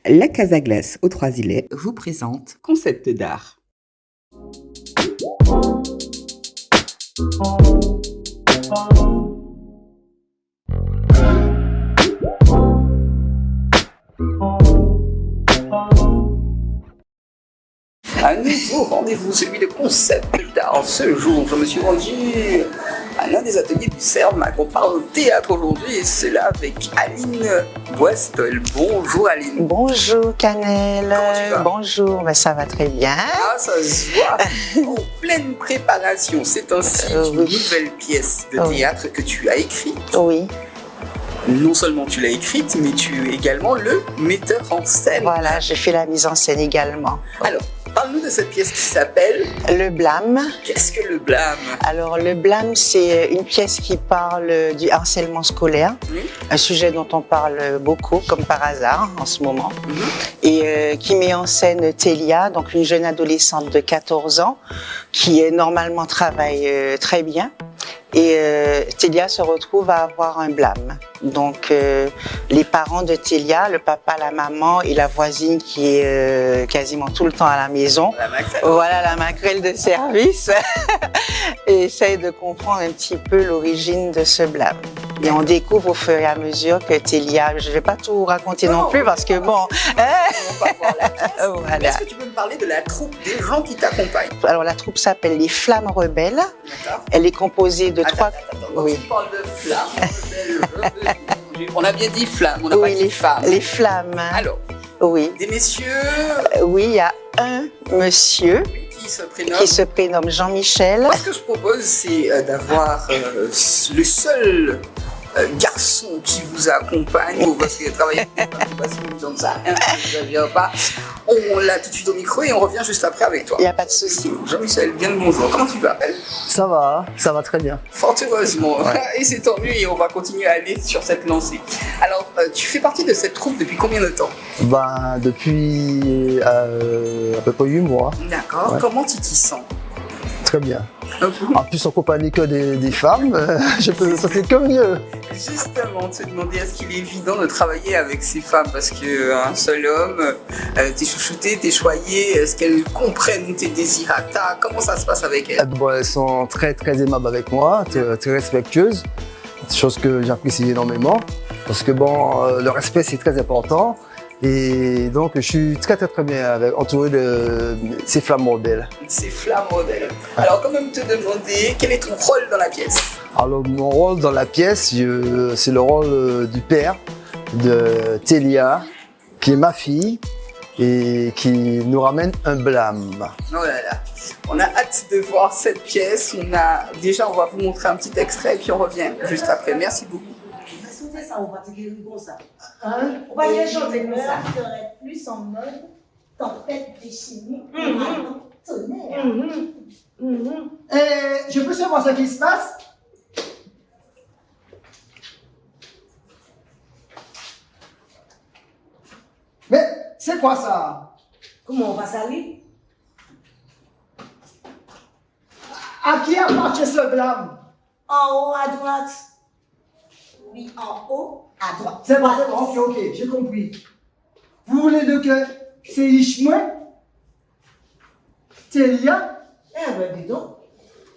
La Casa Glace aux Trois-Îlets vous présente Concept d'art. Un nouveau rendez-vous, celui de Concept d'art. Ce jour, je me suis rendu à l'un des ateliers du CERM, on parle théâtre aujourd'hui, et c'est là avec Aline Boistol. Bonjour Aline. Bonjour Canel. Comment tu vas? Bonjour, ben, ça va très bien. Ah, ça se voit. En pleine préparation, c'est ainsi une nouvelle pièce de théâtre que tu as écrite. Oui. Non seulement tu l'as écrite, mais tu es également le metteur en scène. Voilà, je fais la mise en scène également. Alors, parle-nous de cette pièce qui s'appelle Le Blâme. Qu'est-ce que le blâme? Alors, Le Blâme, c'est une pièce qui parle du harcèlement scolaire, un sujet dont on parle beaucoup, comme par hasard, en ce moment, et qui met en scène Télia, donc une jeune adolescente de 14 ans, qui normalement travaille très bien. Et Télia se retrouve à avoir un blâme. Donc les parents de Télia, le papa, la maman et la voisine qui est quasiment tout le temps à la maison, voilà la maquerelle de service, et essayent de comprendre un petit peu l'origine de ce blâme. Et on découvre au fur et à mesure que Télia, je ne vais pas tout raconter non plus parce que bon... On va voir la pièce. Voilà. Est-ce que tu peux me parler de la troupe, des gens qui t'accompagnent? Alors la troupe s'appelle les Flammes Rebelles. Elle est composée de trois... Oui. Tu parles de flammes, on a bien dit flammes, on n'a pas dit femmes. Les flammes. Alors, oui. Des messieurs. Oui, il y a un monsieur qui se prénomme Jean-Michel. Moi, ce que je propose, c'est d'avoir le seul garçon qui vous accompagne, parce qu'il travaille avec des femmes, parce qu'il nous donne ça, ne vient pas. On l'a tout de suite au micro et on revient juste après avec toi. Il n'y a pas de souci. Jean-Michel, bien le bonjour. Comment tu vas? Ça va très bien. Fort heureusement. Ouais. Et c'est tant mieux et on va continuer à aller sur cette lancée. Alors, tu fais partie de cette troupe depuis combien de temps? Depuis à peu près 8 mois. D'accord. Ouais. Comment tu t'y sens? Très bien. En plus, en compagnie que des femmes, je peux me sentir que mieux. Justement, te demander est-ce qu'il est évident de travailler avec ces femmes, parce qu'un seul homme, t'es chouchouté, t'es choyé, est-ce qu'elles comprennent tes désirata? Comment ça se passe avec elles? Bon, elles sont très aimables avec moi, très respectueuses, chose que j'apprécie énormément, parce que bon, le respect c'est très important. Et donc, je suis très bien entouré de ces flammes rebelles. Ces flammes rebelles. Alors, quand même te demander, quel est ton rôle dans la pièce? Alors, mon rôle dans la pièce, c'est le rôle du père de Télia, qui est ma fille, et qui nous ramène un blâme. Oh là là, on a hâte de voir cette pièce. On va vous montrer un petit extrait, et puis on revient juste après. Merci beaucoup. Ça, on va te guérir comme ça. Hein? On va y chanter comme ça. Serait plus en mode tempête déchaînée, tonnerre. Je peux savoir ce qui se passe? Mais c'est quoi ça? Comment on va salir? À qui appartient ce blâme? En haut à droite. Oui, en haut à droite. C'est bon, ok, j'ai compris. Vous voulez de que c'est Ishmael? Télia? Eh ben dis donc,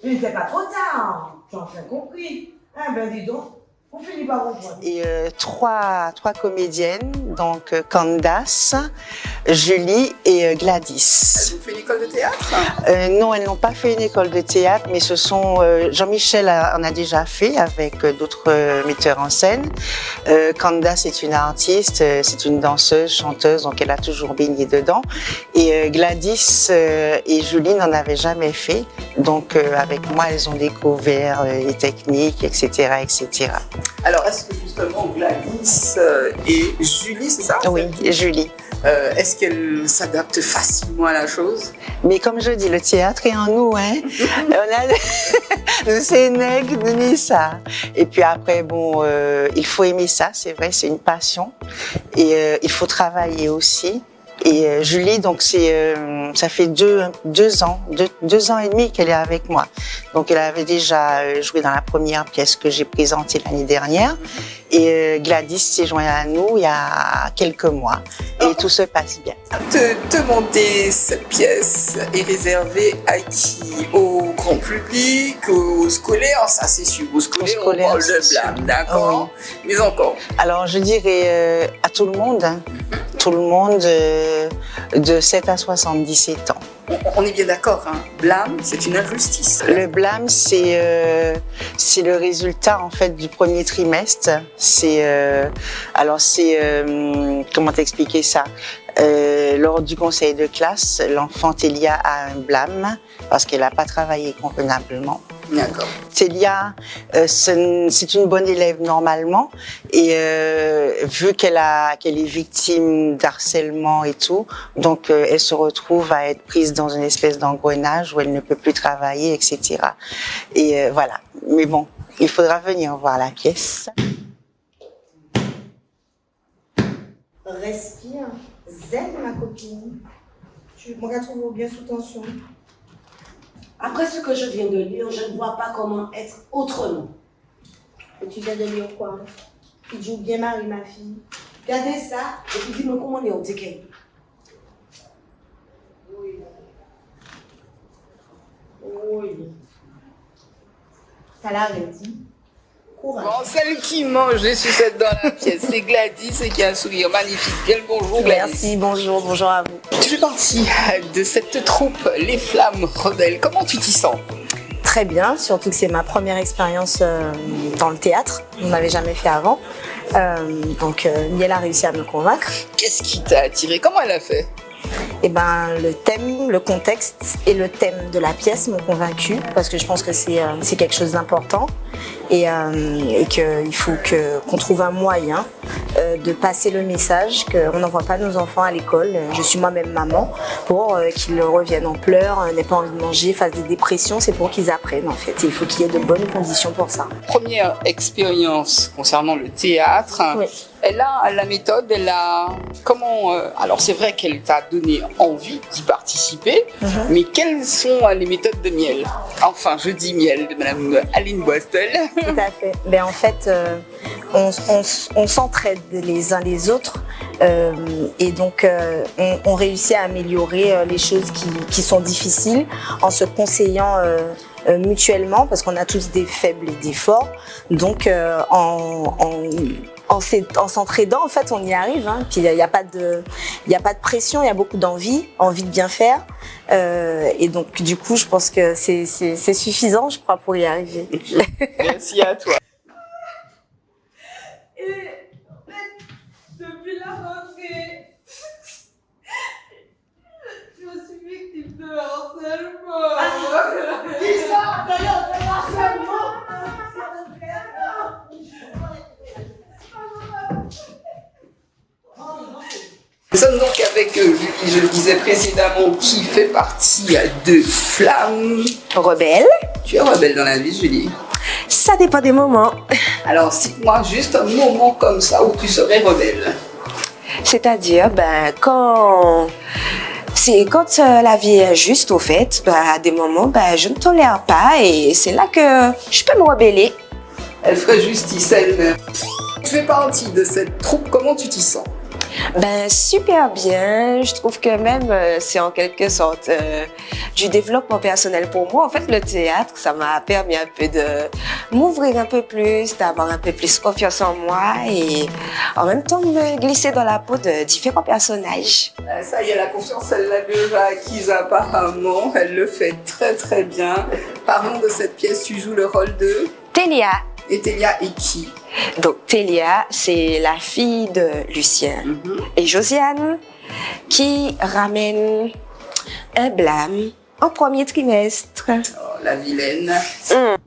il n'était pas trop tard. J'en fais compris. Eh ben dis donc, on finit par rejoindre. Et trois comédiennes, donc Candace, Julie et Gladys. Elles ont fait une école de théâtre? Non, elles n'ont pas fait une école de théâtre, mais ce sont Jean-Michel en a déjà fait avec d'autres metteurs en scène. Candace est une artiste, c'est une danseuse, chanteuse, donc elle a toujours baigné dedans. Et Gladys et Julie n'en avaient jamais fait, donc avec moi elles ont découvert les techniques, etc., etc. Alors, est-ce que justement Gladys et Julie, c'est ça? Oui, Julie. Est-ce qu'elles s'adaptent facilement à la chose? Mais comme je dis, le théâtre est en nous, hein. Nous, c'est nègre, nous, ni ça. Et puis après, bon, il faut aimer ça, c'est vrai, c'est une passion. Et il faut travailler aussi. Et Julie, donc ça fait deux ans et demi qu'elle est avec moi. Donc elle avait déjà joué dans la première pièce que j'ai présentée l'année dernière. Et Gladys s'est jointe à nous il y a quelques mois. Et tout se passe bien. Te demander, cette pièce est réservée à qui? Au grand public, aux scolaires? Ça c'est sûr, aux scolaires, on parle de blâme, d'accord? Oui. Mais encore? Alors je dirais à tout le monde, hein. Tout le monde de 7 à 77 ans. On est bien d'accord, hein. Blâme, c'est une injustice. Le blâme, c'est le résultat en fait du premier trimestre. Comment t'expliquer ça? Lors du conseil de classe, l'enfant Télia a un blâme parce qu'elle n'a pas travaillé convenablement. D'accord. Télia, c'est une bonne élève normalement et vu qu'elle est victime d'harcèlement et tout, donc elle se retrouve à être prise dans une espèce d'engrenage où elle ne peut plus travailler, etc. Et voilà. Mais bon, il faudra venir voir la pièce. Respire. Zen, ma copine. Tu me retrouves bien sous tension. Après ce que je viens de lire, je ne vois pas comment être autrement. Et tu viens de lire quoi? Tu joues bien Marie, ma fille. Regardez ça et puis dis-moi comment on est au ticket. Oui. Oui. T'as la dit. Courage. Bon, celle qui mange les sucettes dans la pièce, c'est Gladys et qui a un sourire magnifique. Bien le bonjour, Gladys. Merci, bonjour à vous. Tu fais partie de cette troupe, les Flammes Rebelles. Comment tu t'y sens? Très bien, surtout que c'est ma première expérience dans le théâtre. On n'avait jamais fait avant. Donc, Miel a réussi à me convaincre. Qu'est-ce qui t'a attiré? Comment elle a fait? Et ben, le thème, le contexte et le thème de la pièce m'ont convaincue parce que je pense que c'est quelque chose d'important et qu'il faut qu'on trouve un moyen de passer le message qu'on n'envoie pas nos enfants à l'école. Je suis moi-même maman pour qu'ils reviennent en pleurs, n'aient pas envie de manger, fassent des dépressions. C'est pour qu'ils apprennent en fait. Et il faut qu'il y ait de bonnes conditions pour ça. Première expérience concernant le théâtre. Oui. Elle a la méthode, elle a comment alors c'est vrai qu'elle t'a donné envie d'y participer, mais quelles sont les méthodes de Miel? Enfin, je dis Miel de Madame Aline Boistel. Tout à fait. Ben, en fait, on s'entraide les uns les autres et donc on réussit à améliorer les choses qui sont difficiles en se conseillant mutuellement parce qu'on a tous des faibles et des forts. Donc en s'entraidant, en fait, on y arrive. Hein. Puis il n'y a pas de pression, il y a beaucoup envie de bien faire. Et donc, du coup, je pense que c'est suffisant, je crois, pour y arriver. Merci à toi. Et depuis la rentrée, je suis victime de harcèlement. Qui ça? D'ailleurs, de harcèlement. Nous sommes donc avec Julie, je le disais précédemment, qui fait partie de Flammes Rebelle. Tu es rebelle dans la vie, Julie? Ça dépend des moments. Alors, cite-moi juste un moment comme ça où tu serais rebelle. C'est-à-dire, quand la vie est juste, au fait, à des moments, je ne tolère pas et c'est là que je peux me rebeller. Elle ferait justice elle-même. Tu fais partie de cette troupe, comment tu t'y sens? Super bien. Je trouve que même c'est en quelque sorte du développement personnel pour moi. En fait, le théâtre, ça m'a permis un peu de m'ouvrir un peu plus, d'avoir un peu plus confiance en moi et en même temps de me glisser dans la peau de différents personnages. Ça y est, la confiance, elle l'a déjà acquise apparemment. Elle le fait très très bien. Parlons de cette pièce, tu joues le rôle de Télia. Et Télia est qui? Donc Télia, c'est la fille de Lucien et Josiane qui ramène un blâme en premier trimestre. Oh, la vilaine.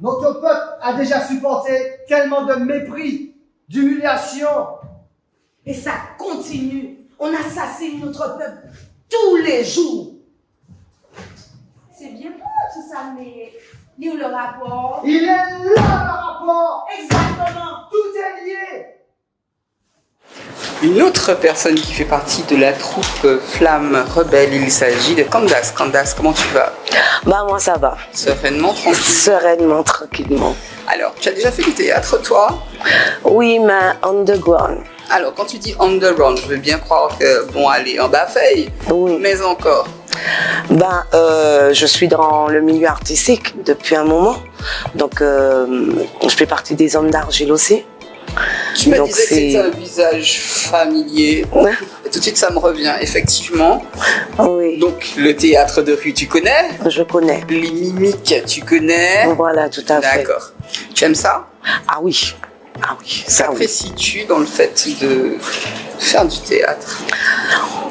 Notre peuple a déjà supporté tellement de mépris, d'humiliation. Et ça continue. On assassine notre peuple tous les jours. C'est bien beau tout ça, mais lire le rapport. Il est là le rapport. Exactement. Tout est lié. une autre personne qui fait partie de la troupe Flamme Rebelle. Il s'agit de Candace. Candace, comment tu vas? Bah moi ça va. Sereinement, tranquille. Sereinement, tranquillement. Alors, tu as déjà fait du théâtre, toi? Oui, mais underground. Alors, quand tu dis underground, je veux bien croire que, bon, allez, en bas-faille, Oui. mais encore. Ben, je suis dans le milieu artistique depuis un moment. Donc, je fais partie des Hommes d'Argile aussi. Tu me Donc, disais que c'était un visage familier. Ouais. Et tout de suite, ça me revient, effectivement. Oui, Donc, le théâtre de rue, tu connais? je connais. Les mimiques, tu connais? Voilà, tout à fait. D'accord. Tu aimes ça? Ah oui, ah oui, ça oui. Qu'apprécies-tu dans le fait de faire du théâtre?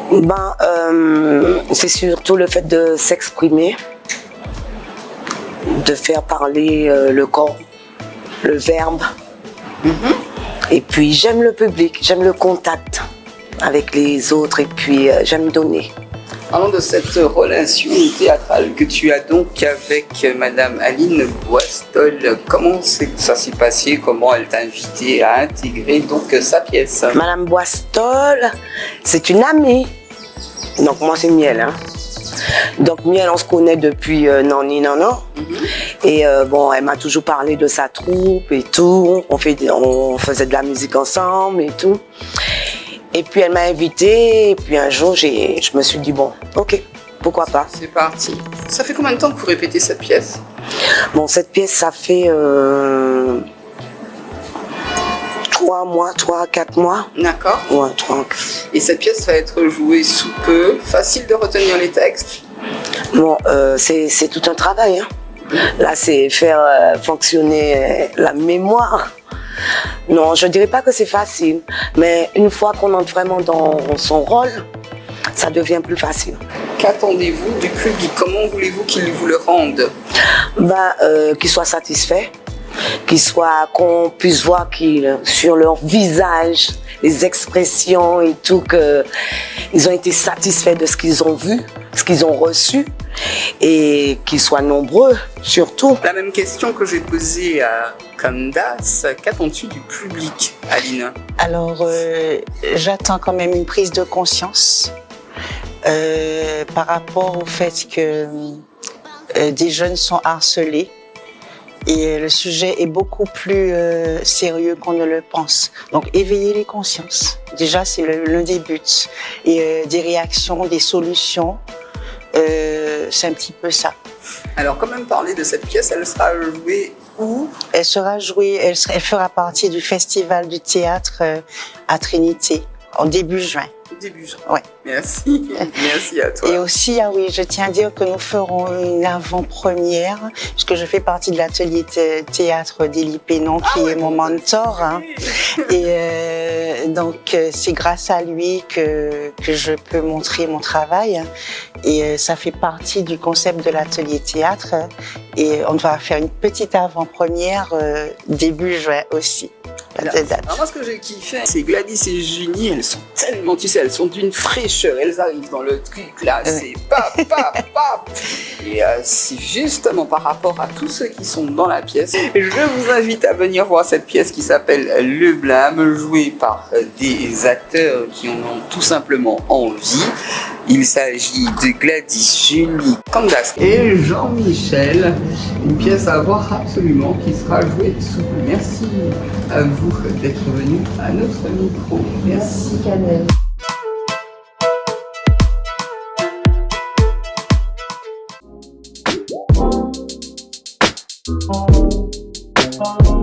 Ben, c'est surtout le fait de s'exprimer, de faire parler le corps, le verbe. Et puis j'aime le public, j'aime le contact avec les autres et puis j'aime donner. Parlons de cette relation théâtrale que tu as donc avec Madame Aline Boistol. Comment ça s'est passé? Comment elle t'a invité à intégrer donc sa pièce? Madame Boistol, c'est une amie. Donc moi c'est Miel. Hein. Donc Miel, on se connaît depuis non. Et bon, elle m'a toujours parlé de sa troupe et tout. On faisait de la musique ensemble et tout. Et puis elle m'a invitée, et puis un jour je me suis dit bon, ok, pourquoi pas. C'est parti. Ça fait combien de temps que vous répétez cette pièce? Bon, cette pièce, ça fait 3 mois, 4 mois. D'accord. Ouais, 3. Et cette pièce va être jouée sous peu. Facile de retenir les textes? Bon, c'est tout un travail. Hein. Là, c'est faire fonctionner la mémoire. Non, je dirais pas que c'est facile, mais une fois qu'on entre vraiment dans son rôle, ça devient plus facile. Qu'attendez-vous du public? Comment voulez-vous qu'il vous le rende? Ben, qu'ils soient satisfaits, qu'on puisse voir sur leur visage, les expressions et tout, qu'ils ont été satisfaits de ce qu'ils ont vu, ce qu'ils ont reçu, et qu'ils soient nombreux, surtout. La même question que j'ai posée à Candace, qu'attends-tu du public, Aline? Alors, j'attends quand même une prise de conscience par rapport au fait que des jeunes sont harcelés et le sujet est beaucoup plus sérieux qu'on ne le pense. Donc, éveiller les consciences. Déjà, c'est l'un des buts. Et des réactions, des solutions, c'est un petit peu ça. Alors, quand même parler de cette pièce, elle sera jouée où? Elle sera jouée, elle fera partie du festival du théâtre à Trinité en début juin. Début juin. Ouais. Merci. Merci à toi. Et aussi, ah oui, je tiens à dire que nous ferons une avant-première, puisque je fais partie de l'atelier théâtre d'Élie Pénon, qui est mon mentor. Hein. Et donc, c'est grâce à lui que je peux montrer mon travail. Et ça fait partie du concept de l'atelier théâtre. Et on va faire une petite avant-première début juin aussi. Alors, moi, ce que j'ai kiffé, c'est Gladys et Junie, elles sont tellement, tu sais, elles sont d'une fraîcheur, elles arrivent dans le truc là, c'est pap, pap, pap. Et c'est justement par rapport à tous ceux qui sont dans la pièce. Je vous invite à venir voir cette pièce qui s'appelle Le Blâme, jouée par des acteurs qui en ont tout simplement envie. Il s'agit de Gladys, Junie, Candace et Jean-Michel. Une pièce à voir absolument qui sera jouée sous peu. Merci à vous d'être venus à notre micro. Merci Canel. Thank you.